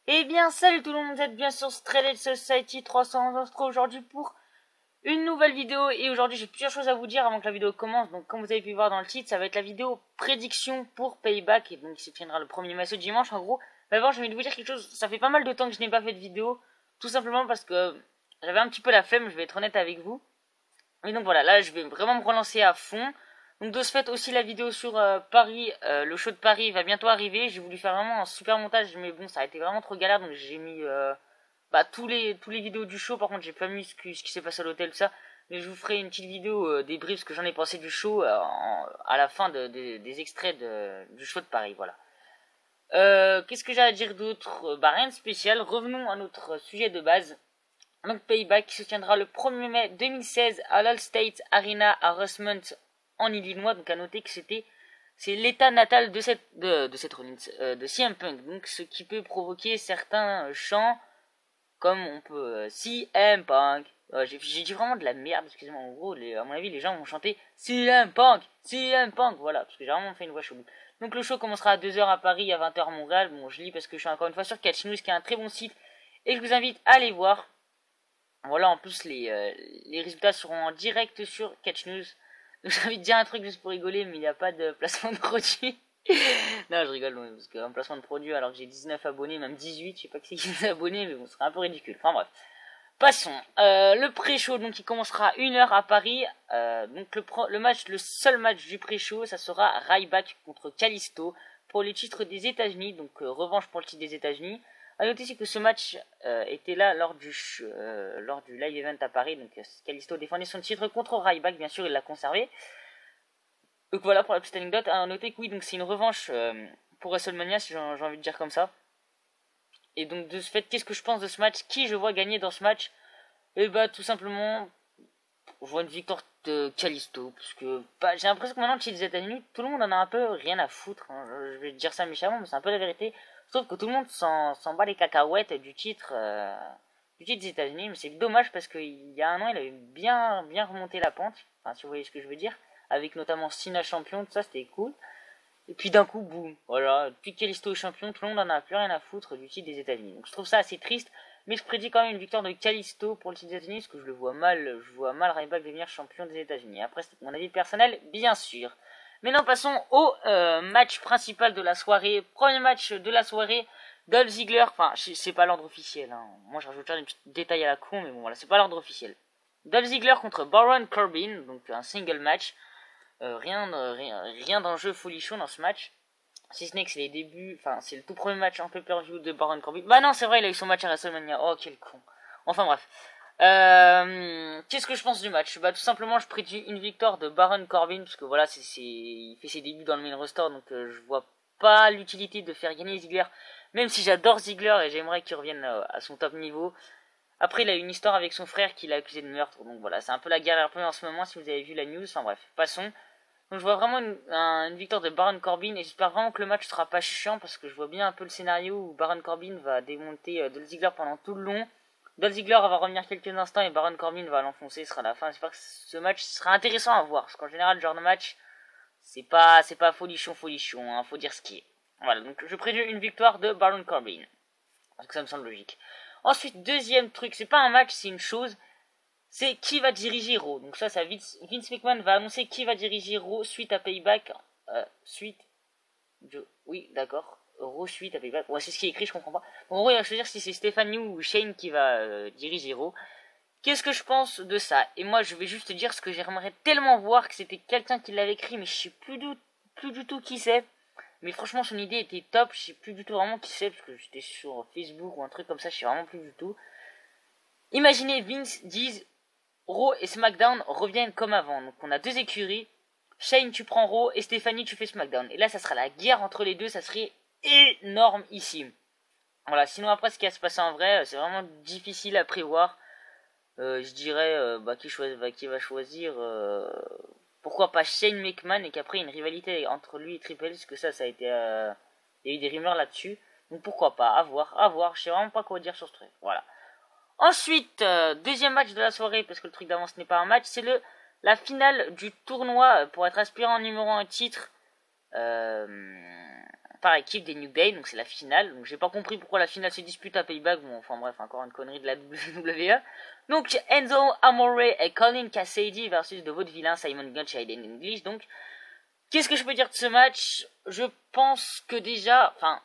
Eh bien, salut tout le monde, vous êtes bien sur Stranded Society 311 aujourd'hui pour une nouvelle vidéo. Et aujourd'hui, j'ai plusieurs choses à vous dire avant que la vidéo commence. Donc, comme vous avez pu voir dans le titre, ça va être la vidéo prédiction pour Payback. Et donc, il se tiendra le 1er mai ce dimanche, en gros. Mais avant, j'ai envie de vous dire quelque chose. Ça fait pas mal de temps que je n'ai pas fait de vidéo. Tout simplement parce que j'avais un petit peu la flemme, je vais être honnête avec vous. Et donc voilà, là, je vais vraiment me relancer à fond. Donc de ce fait aussi la vidéo sur Paris, le show de Paris va bientôt arriver. J'ai voulu faire vraiment un super montage, mais bon ça a été vraiment trop galère, donc j'ai mis tous les vidéos du show. Par contre j'ai pas mis ce qui s'est passé à l'hôtel, tout ça. Mais je vous ferai une petite vidéo débrief ce que j'en ai pensé du show à la fin des extraits du show de Paris, voilà. Qu'est-ce que j'ai à dire d'autre? Rien de spécial, revenons à notre sujet de base. Donc Payback qui se tiendra le 1er mai 2016 à l'Allstate Arena à Rosemont en Illinois. Donc à noter que c'est l'état natal de CM Punk. Donc ce qui peut provoquer certains chants comme on peut CM Punk. J'ai dit vraiment de la merde, excusez-moi. En gros, à mon avis, les gens vont chanter CM Punk, CM Punk. Voilà, parce que j'ai vraiment fait une voix chelou. Donc le show commencera à 2h à Paris, à 20h à Montréal. Bon, je lis parce que je suis encore une fois sur Catch News, qui est un très bon site, et je vous invite à aller voir. Voilà, en plus les résultats seront en direct sur Catch News. Donc j'ai envie de dire un truc juste pour rigoler, mais il n'y a pas de placement de produit. Non, je rigole, parce qu'un placement de produit alors que j'ai 19 abonnés, même 18, je sais pas qui c'est qui est abonné, mais bon, ce serait un peu ridicule. Enfin bref. Passons. Le pré-show, donc il commencera 1h à Paris. Donc le seul match du pré-show, ça sera Ryback contre Kalisto pour le titre des États-Unis. Donc revanche pour le titre des États-Unis. A noter aussi que ce match était là lors du live event à Paris. Donc Kalisto défendait son titre contre Ryback, bien sûr il l'a conservé. Donc voilà pour la petite anecdote. A noter que oui, donc c'est une revanche pour WrestleMania, si j'ai envie de dire comme ça. Et donc de ce fait, qu'est-ce que je pense de ce match? Qui je vois gagner dans ce match? Et tout simplement, je vois une victoire de Kalisto. Parce que j'ai l'impression que maintenant, chez les États-Unis, tout le monde en a un peu rien à foutre. Hein. Je vais dire ça méchamment, mais c'est un peu la vérité. Sauf que tout le monde s'en bat les cacahuètes du titre des États-Unis. Mais c'est dommage parce qu'il y a un an, il avait bien remonté la pente. Enfin, si vous voyez ce que je veux dire. Avec notamment Cena champion, tout ça, c'était cool. Et puis d'un coup, boum, voilà, depuis que Kalisto est champion, tout le monde en a plus rien à foutre du titre des États-Unis. Donc je trouve ça assez triste, mais je prédis quand même une victoire de Kalisto pour le titre des États-Unis, parce que je vois mal Ryback devenir champion des États-Unis. Après, c'est mon avis personnel, bien sûr. Maintenant, passons au match principal de la soirée. Premier match de la soirée, Dolph Ziggler, enfin, c'est pas l'ordre officiel, hein. Moi je rajoute un petit détail à la con, mais bon, voilà, c'est pas l'ordre officiel. Dolph Ziggler contre Baron Corbin, donc un single match. Rien d'enjeu folichon dans ce match. Si ce n'est que c'est les débuts, enfin c'est le tout premier match en pay-per-view de Baron Corbin. Bah non, c'est vrai, il a eu son match à WrestleMania. Oh quel con. Enfin bref. Qu'est-ce que je pense du match? Tout simplement je prédis une victoire de Baron Corbin parce que voilà, il fait ses débuts dans le main roster, donc je vois pas l'utilité de faire gagner Ziggler, même si j'adore Ziggler et j'aimerais qu'il revienne à son top niveau. Après, il a eu une histoire avec son frère qui l'a accusé de meurtre, donc voilà, c'est un peu la guerre un peu en ce moment si vous avez vu la news. Enfin bref, passons. Donc je vois vraiment une victoire de Baron Corbin et j'espère vraiment que le match sera pas chiant parce que je vois bien un peu le scénario où Baron Corbin va démonter Dolph Ziggler pendant tout le long. Dolph Ziggler va revenir quelques instants et Baron Corbin va l'enfoncer, ce sera la fin. J'espère que ce match sera intéressant à voir parce qu'en général, le genre de match, c'est pas folichon, hein, faut dire ce qui est. Voilà, donc je prédis une victoire de Baron Corbin. Parce que ça me semble logique. Ensuite, deuxième truc, c'est pas un match, c'est une chose. C'est qui va diriger Raw. Donc ça Vince McMahon va annoncer qui va diriger Raw suite à Payback. Oui, d'accord. Raw suite à Payback. Ouais, c'est ce qui est écrit, je comprends pas. En gros, il va choisir si c'est Stephanie ou Shane qui va diriger Raw. Qu'est-ce que je pense de ça? Et moi, je vais juste dire ce que j'aimerais tellement voir, que c'était quelqu'un qui l'avait écrit, mais je sais plus du tout qui c'est. Mais franchement, son idée était top. Je sais plus du tout vraiment qui c'est, parce que j'étais sur Facebook ou un truc comme ça, je sais vraiment plus du tout. Imaginez Vince dise Raw et SmackDown reviennent comme avant. Donc on a deux écuries. Shane tu prends Raw et Stephanie tu fais SmackDown. Et là ça sera la guerre entre les deux, ça serait énorme ici. Voilà, sinon après ce qui va se passer en vrai, c'est vraiment difficile à prévoir. Je dirais qui va choisir pourquoi pas Shane McMahon et qu'après il y a une rivalité entre lui et Triple H, parce que ça a été il y a eu des rumeurs là-dessus. Donc pourquoi pas, à voir, je sais vraiment pas quoi dire sur ce truc. Voilà. Ensuite, deuxième match de la soirée, parce que le truc d'avance n'est pas un match, c'est la finale du tournoi pour être aspirant numéro 1 titre. par équipe des New Day, donc c'est la finale. Donc j'ai pas compris pourquoi la finale se dispute à Payback. Bon, enfin bref, encore une connerie de la WWE. Donc Enzo Amore et Colin Cassidy versus de votre vilain Simon Gotch et Aiden English. Donc qu'est-ce que je peux dire de ce match? Je pense que déjà, enfin,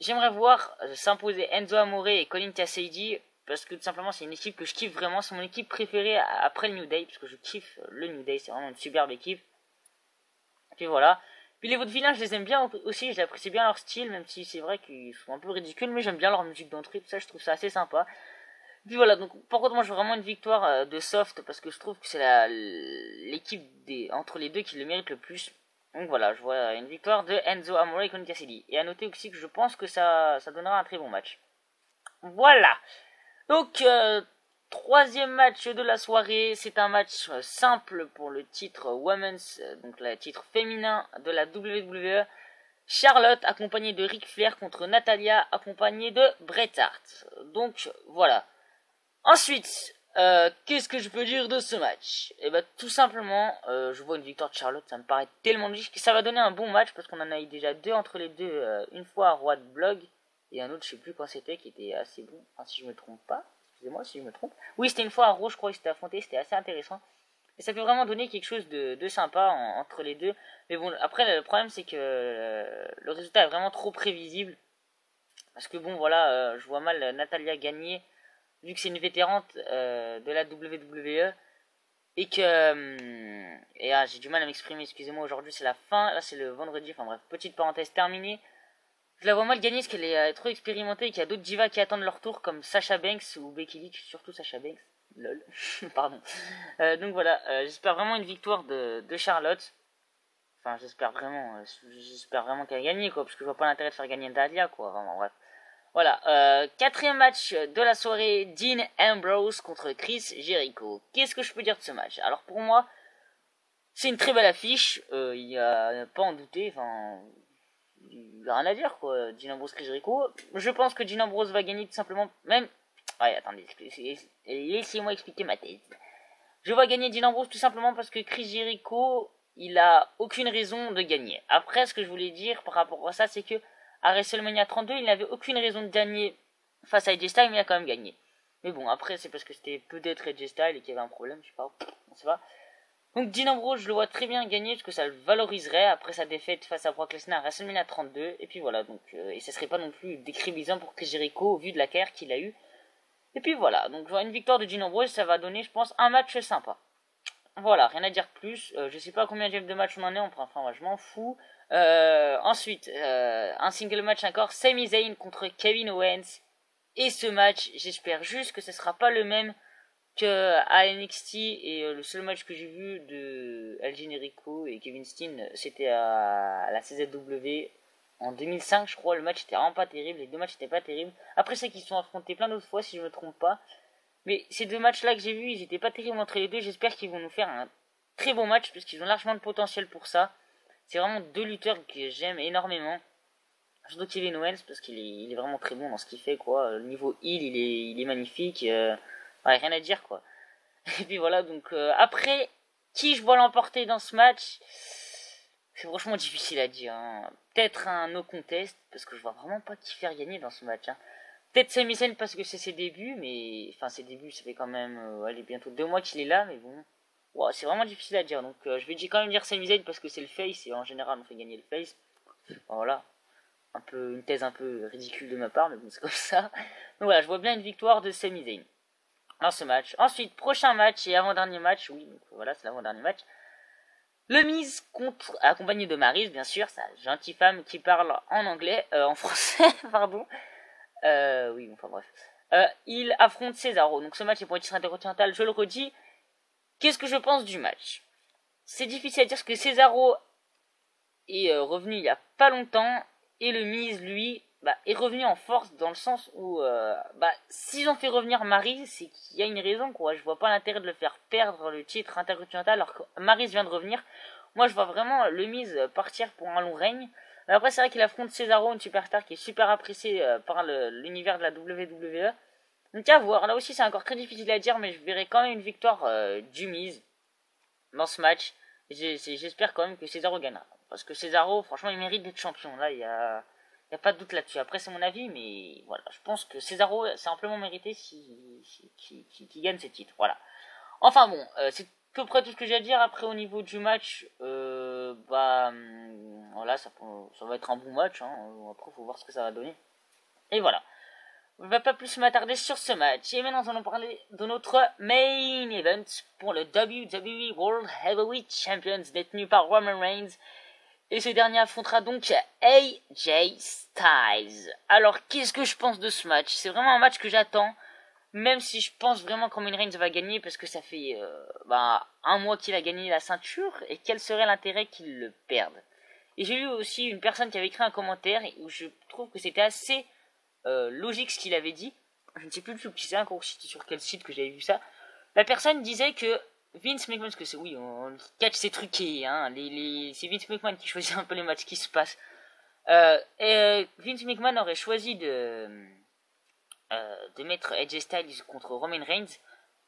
j'aimerais voir s'imposer Enzo Amore et Colin Cassidy parce que tout simplement c'est une équipe que je kiffe vraiment. C'est mon équipe préférée après le New Day parce que je kiffe le New Day. C'est vraiment une superbe équipe. Et puis voilà. Puis les vaudevillains, je les aime bien aussi, j'apprécie bien leur style, même si c'est vrai qu'ils sont un peu ridicules, mais j'aime bien leur musique d'entrée, tout ça, je trouve ça assez sympa. Puis voilà, donc par contre moi je veux vraiment une victoire de Soft, parce que je trouve que c'est l'équipe entre les deux qui le mérite le plus. Donc voilà, je vois une victoire de Enzo Amore et Colin Cassidy. Et à noter aussi que je pense que ça donnera un très bon match. Voilà. Donc, troisième match de la soirée, c'est un match simple pour le titre Women's, donc le titre féminin de la WWE. Charlotte accompagnée de Ric Flair contre Natalia accompagnée de Bret Hart. Donc voilà. Ensuite, qu'est-ce que je peux dire de ce match? Et ben tout simplement, je vois une victoire de Charlotte, ça me paraît tellement logique que ça va donner un bon match parce qu'on en a eu déjà deux entre les deux, une fois à Roi de Blog et un autre je sais plus quand c'était qui était assez bon, enfin si je me trompe pas. Excusez-moi si je me trompe. Oui, c'était une fois à Raw, je crois, ils s'étaient affrontés, c'était assez intéressant. Et ça peut vraiment donner quelque chose de sympa entre les deux. Mais bon, après, le problème, c'est que le résultat est vraiment trop prévisible. Parce que bon, voilà, je vois mal Natalia gagner, vu que c'est une vétérante de la WWE. Et que... j'ai du mal à m'exprimer, excusez-moi, aujourd'hui c'est la fin, là c'est le vendredi, enfin bref, petite parenthèse terminée. Je la vois mal gagner parce qu'elle est trop expérimentée et qu'il y a d'autres divas qui attendent leur tour comme Sasha Banks ou Becky Lynch, surtout Sasha Banks. Lol. Pardon. Donc voilà, j'espère vraiment une victoire de Charlotte. Enfin, j'espère vraiment qu'elle gagne quoi, parce que je vois pas l'intérêt de faire gagner Dalia quoi, vraiment bref. Voilà, quatrième match de la soirée, Dean Ambrose contre Chris Jericho. Qu'est-ce que je peux dire de ce match? Alors pour moi, c'est une très belle affiche, il y a pas à en douter, enfin... il n'y a rien à dire quoi, Dean Ambrose, Chris Jericho. Je pense que Dean Ambrose va gagner tout simplement, même... Ouais, attendez, laissez-moi expliquer ma thèse. Je vois gagner Dean Ambrose tout simplement parce que Chris Jericho, il a aucune raison de gagner. Après, ce que je voulais dire par rapport à ça, c'est que à WrestleMania 32, il n'avait aucune raison de gagner face à AJ Styles, mais il a quand même gagné. Mais bon, après, c'est parce que c'était peut-être AJ Styles et qu'il y avait un problème, je sais pas, on sait pas. Donc Dean Ambrose, je le vois très bien gagner parce que ça le valoriserait après sa défaite face à Brock Lesnar à WrestleMania 32. Et puis voilà, donc et ça serait pas non plus décrivisant pour Chris Jericho au vu de la carrière qu'il a eu. Et puis voilà, donc une victoire de Dean Ambrose, ça va donner, je pense, un match sympa. Voilà, rien à dire de plus. Je sais pas combien de matchs on en est, enfin, je m'en fous. Ensuite, un single match encore, Sami Zayn contre Kevin Owens. Et ce match, j'espère juste que ce sera pas le même que à NXT, et le seul match que j'ai vu de El Generico et Kevin Steen, c'était à la CZW en 2005, je crois. Le match était vraiment pas terrible, les deux matchs étaient pas terribles. Après, c'est qu'ils se sont affrontés plein d'autres fois, si je me trompe pas. Mais ces deux matchs-là que j'ai vus, ils étaient pas terribles entre les deux. J'espère qu'ils vont nous faire un très bon match, parce qu'ils ont largement de potentiel pour ça. C'est vraiment deux lutteurs que j'aime énormément. Surtout Kevin Owens, parce qu'il est vraiment très bon dans ce qu'il fait, quoi. Le niveau heal, il est magnifique. Ouais, rien à dire, quoi. Et puis voilà, donc après, qui je vois l'emporter dans ce match, c'est franchement difficile à dire. Hein. Peut-être un no contest, parce que je vois vraiment pas qui faire gagner dans ce match. Hein. Peut-être Sami Zayn parce que c'est ses débuts, mais enfin ses débuts, ça fait quand même allez, bientôt 2 mois qu'il est là, mais bon, wow, c'est vraiment difficile à dire. Donc je vais quand même dire Sami Zayn parce que c'est le face et en général on fait gagner le face. Enfin, voilà, une thèse un peu ridicule de ma part, mais bon c'est comme ça. Donc voilà, je vois bien une victoire de Sami Zayn dans ce match. Ensuite, prochain match et avant-dernier match, oui, donc voilà, c'est l'avant-dernier match. Le Miz accompagné de Maryse, bien sûr, sa gentille femme qui parle en anglais, en français, pardon. Oui, enfin bref. Il affronte Cesaro. Donc ce match est pour le titre intercontinental, je le redis. Qu'est-ce que je pense du match? C'est difficile à dire parce que Cesaro est revenu il y a pas longtemps et le Miz, lui, est revenu en force dans le sens où s'ils ont fait revenir Maryse, c'est qu'il y a une raison quoi. Je vois pas l'intérêt de le faire perdre le titre intercontinental alors que Maryse vient de revenir. Moi je vois vraiment le Miz partir pour un long règne. Mais après c'est vrai qu'il affronte Cesaro, une superstar qui est super appréciée par l'univers de la WWE. Donc à voir, là aussi c'est encore très difficile à dire, mais je verrai quand même une victoire du Miz dans ce match. J'espère quand même que Cesaro gagnera. Parce que Cesaro, franchement, il mérite d'être champion. Là, il y a pas de doute là-dessus. Après, c'est mon avis, mais voilà. Je pense que Cesaro, c'est amplement mérité qui gagne ses titres. Voilà. Enfin bon, c'est à peu près tout ce que j'ai à dire. Après, au niveau du match, voilà, ça va être un bon match. Hein. Après, faut voir ce que ça va donner. Et voilà. On ne va pas plus m'attarder sur ce match. Et maintenant, nous allons parler de notre main event pour le WWE World Heavyweight Champions détenu par Roman Reigns. Et ce dernier affrontera donc AJ Styles. Alors, qu'est-ce que je pense de ce match? C'est vraiment un match que j'attends. Même si je pense vraiment que Roman Reigns va gagner parce que ça fait un mois qu'il a gagné la ceinture. Et quel serait l'intérêt qu'il le perde? Et j'ai lu aussi une personne qui avait écrit un commentaire où je trouve que c'était assez logique ce qu'il avait dit. Je ne sais plus qui c'est, encore sur quel site que j'avais vu ça. La personne disait que Vince McMahon, parce que c'est, oui, on catch c'est truqué, hein, c'est Vince McMahon qui choisit un peu les matchs qui se passent. Vince McMahon aurait choisi de mettre AJ Styles contre Roman Reigns,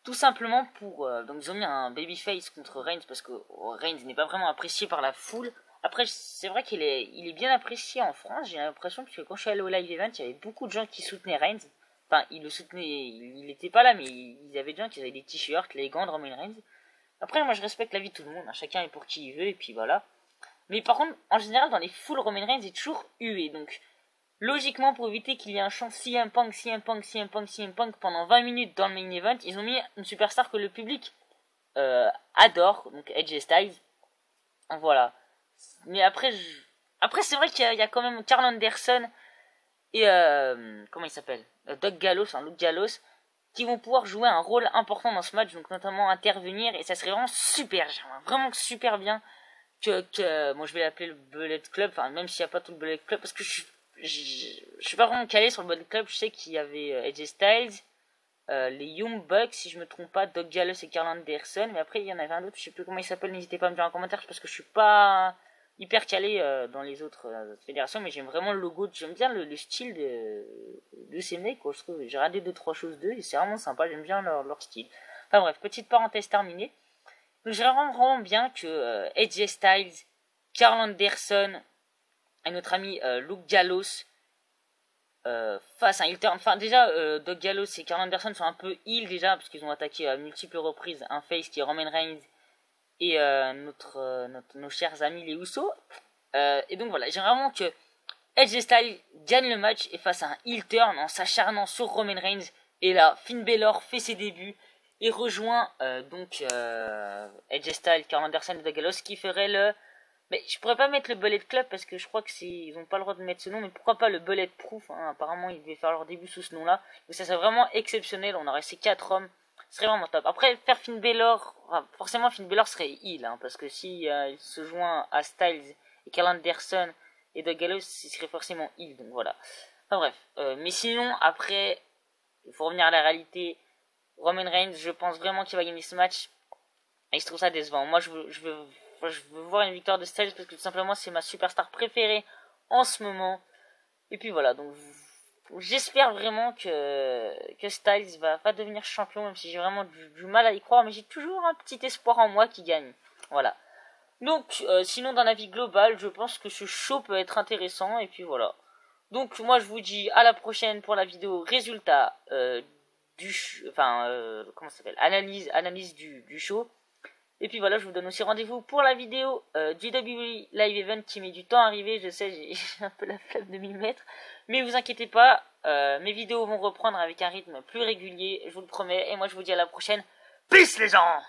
tout simplement pour... donc ils ont mis un babyface contre Reigns, parce que Reigns n'est pas vraiment apprécié par la foule. Après, c'est vrai qu'il est bien apprécié en France. J'ai l'impression que quand je suis allé au live event, il y avait beaucoup de gens qui soutenaient Reigns. Enfin, ils le soutenaient, il n'était pas là, mais il y avait des gens qui avaient des t-shirts, les gants de Roman Reigns. Après, moi je respecte la vie de tout le monde, hein. Chacun est pour qui il veut, et puis voilà. Mais par contre, en général, dans les foules, Roman Reigns est toujours hué. Donc, logiquement, pour éviter qu'il y ait un chant CM Punk pendant 20 minutes dans le main event, ils ont mis une superstar que le public adore, donc AJ Styles. Voilà. Mais après, c'est vrai qu'il y a quand même Karl Anderson et comment il s'appelle, Luke Gallows, qui vont pouvoir jouer un rôle important dans ce match, donc notamment intervenir, et ça serait vraiment super, j'aimerais vraiment super bien que moi je vais l'appeler le Bullet Club, enfin même s'il n'y a pas tout le Bullet Club, parce que je suis pas vraiment calé sur le Bullet Club. Je sais qu'il y avait AJ Styles, les Young Bucks, si je me trompe pas, Doug Gallows et Karl Anderson, mais après il y en avait un autre, je sais plus comment il s'appelle, n'hésitez pas à me dire en commentaire, parce que je suis pas hyper calé dans les autres fédérations, mais j'aime vraiment le logo, j'aime bien le style de ces mecs, quoi. Je trouve, j'ai regardé 2-3 choses d'eux, et c'est vraiment sympa, j'aime bien leur style. Enfin bref, petite parenthèse terminée. Donc j'aimerais vraiment bien que AJ Styles, Karl Anderson et notre ami Luke Gallows fassent un heel turn. Enfin déjà, Doug Gallows et Karl Anderson sont un peu heel déjà, parce qu'ils ont attaqué à multiples reprises un face qui est Roman Reigns et nos chers amis les Usos. Et donc voilà, j'aimerais vraiment que AJ Styles gagne le match et fasse un heel turn en s'acharnant sur Roman Reigns. Et là, Finn Balor fait ses débuts et rejoint AJ Styles, Karl Anderson et Doug Gallows, qui ferait le... Mais je pourrais pas mettre le Bullet Club parce que je crois que ils ont pas le droit de mettre ce nom, mais pourquoi pas le Bullet Proof, hein. Apparemment ils devaient faire leur début sous ce nom-là. Donc ça serait vraiment exceptionnel, on aurait ces 4 hommes. Ce serait vraiment top. Après, faire Finn Balor, forcément Finn Balor serait heel, hein, parce que si il se joint à Styles et Karl Anderson et Doug Gallows, ce serait forcément heel, donc voilà. Enfin bref, mais sinon, après, il faut revenir à la réalité. Roman Reigns, je pense vraiment qu'il va gagner ce match, et je trouve ça décevant. Moi, je veux voir une victoire de Styles, parce que tout simplement, c'est ma superstar préférée en ce moment. Et puis voilà, donc... J'espère vraiment que Styles va devenir champion, même si j'ai vraiment du mal à y croire, mais j'ai toujours un petit espoir en moi qui gagne. Voilà. Donc, sinon dans la vie globale, je pense que ce show peut être intéressant, et puis voilà. Donc, moi je vous dis à la prochaine pour la vidéo résultat comment ça s'appelle, analyse du show. Et puis voilà, je vous donne aussi rendez-vous pour la vidéo du WWE Live Event qui met du temps à arriver. Je sais, j'ai un peu la flemme de m'y mettre. Mais vous inquiétez pas, mes vidéos vont reprendre avec un rythme plus régulier, je vous le promets. Et moi je vous dis à la prochaine. Peace les gens!